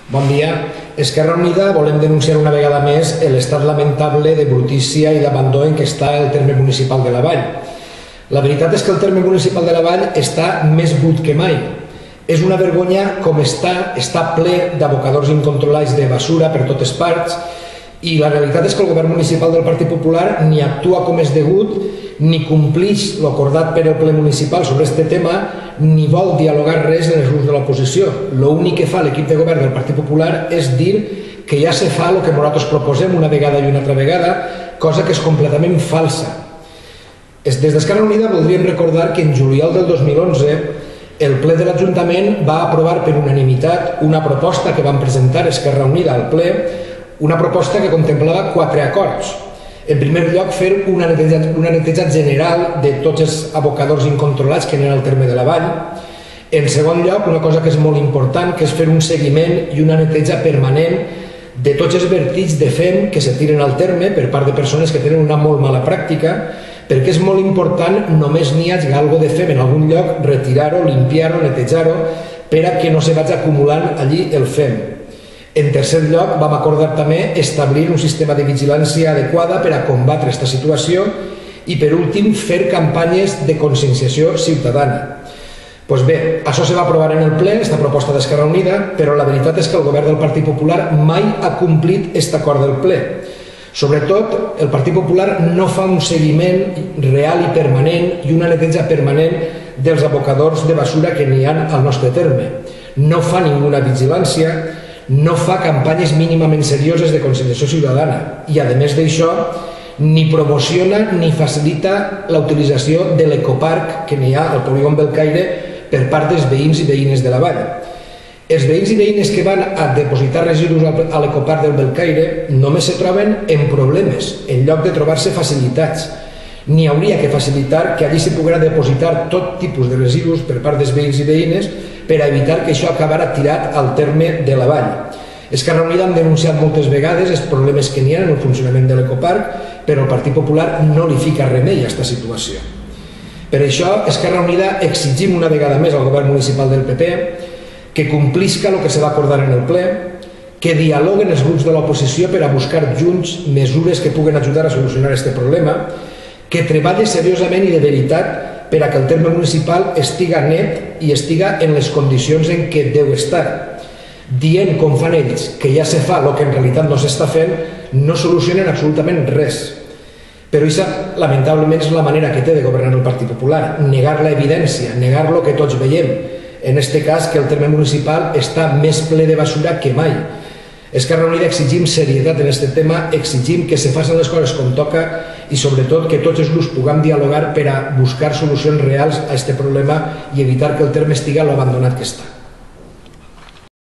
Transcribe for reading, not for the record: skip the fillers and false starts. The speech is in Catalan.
Bon dia. Esquerra Unida volem denunciar una vegada més l'estat lamentable de brutícia i d'abandó en què està el terme municipal de la Vall. La veritat és que el terme municipal de la Vall està més brut que mai. És una vergonya com està ple d'abocadors incontrolats de basura per totes parts, i la realitat és que el govern municipal del Partit Popular ni actua com és degut, ni complix l'acordat per el ple municipal sobre aquest tema, ni vol dialogar res en els grups de l'oposició. L'únic que fa l'equip de govern del Partit Popular és dir que ja se fa el que nosaltres proposem una vegada i una altra vegada, cosa que és completament falsa. Des d'Esquerra Unida voldríem recordar que en juliol del 2011 el ple de l'Ajuntament va aprovar per unanimitat una proposta que van presentar Esquerra Unida al ple, una proposta que contemplava 4 acords. En primer lloc, fer una neteja general de tots els abocadors incontrolats que n'hi ha al terme de la Vall. En segon lloc, una cosa que és molt important, que és fer un seguiment i una neteja permanent de tots els vertigs de fem que se tiren al terme per part de persones que tenen una molt mala pràctica, perquè és molt important només n'hi hagi alguna de fem en algun lloc, retirar-ho, limpiar-ho, netejar-ho, per a que no se vagi acumulant allí el fem. En tercer lloc, vam acordar també establir un sistema de vigilància adequada per a combatre aquesta situació i, per últim, fer campanyes de conscienciació ciutadana. Doncs bé, això se va aprovar en el ple, aquesta proposta d'Esquerra Unida, però la veritat és que el govern del Partit Popular mai ha complit aquest acord del ple. Sobretot, el Partit Popular no fa un seguiment real i permanent i una neteja permanent dels abocadors de basura que n'hi ha al nostre terme. No fa ninguna vigilància, no fa campanyes mínimament serioses de conscienciació ciutadana i, a més d'això, ni promociona ni facilita la utilització de l'ecoparc que n'hi ha al polígon Belcaire per part dels veïns i veïnes de la Vall. Els veïns i veïnes que van a depositar residus a l'ecoparc del Belcaire només se troben en problemes, en lloc de trobar-se facilitats. N'hi hauria que facilitar que allí se poguera depositar tot tipus de residus per part dels veïns i veïnes per evitar que això acabara tirat al terme de la Vall. Esquerra Unida han denunciat moltes vegades els problemes que n'hi ha en el funcionament de l'ecoparc, però el Partit Popular no li fica remei a aquesta situació. Per això, Esquerra Unida exigim una vegada més al govern municipal del PP que complisca el que se va acordar en el ple, que dialoguen els grups de l'oposició per a buscar junts mesures que puguen ajudar a solucionar aquest problema, que treballe seriosament i de veritat per a que el terme municipal estiga net i estiga en les condicions en què deu estar. Dient, com fan ells, que ja se fa el que en realitat no s'està fent, no solucionen absolutament res. Però això, lamentablement, és la manera que té de governar el Partit Popular, negar l'evidència, negar el que tots veiem. En aquest cas, que el terme municipal està més ple de basura que mai. Esquerra Unida exigim serietat en aquest tema, exigim que se facin les coses com toca i sobretot que tots els grups puguem dialogar per a buscar solucions reals a aquest problema i evitar que el terme estigui a l'abandonat que està.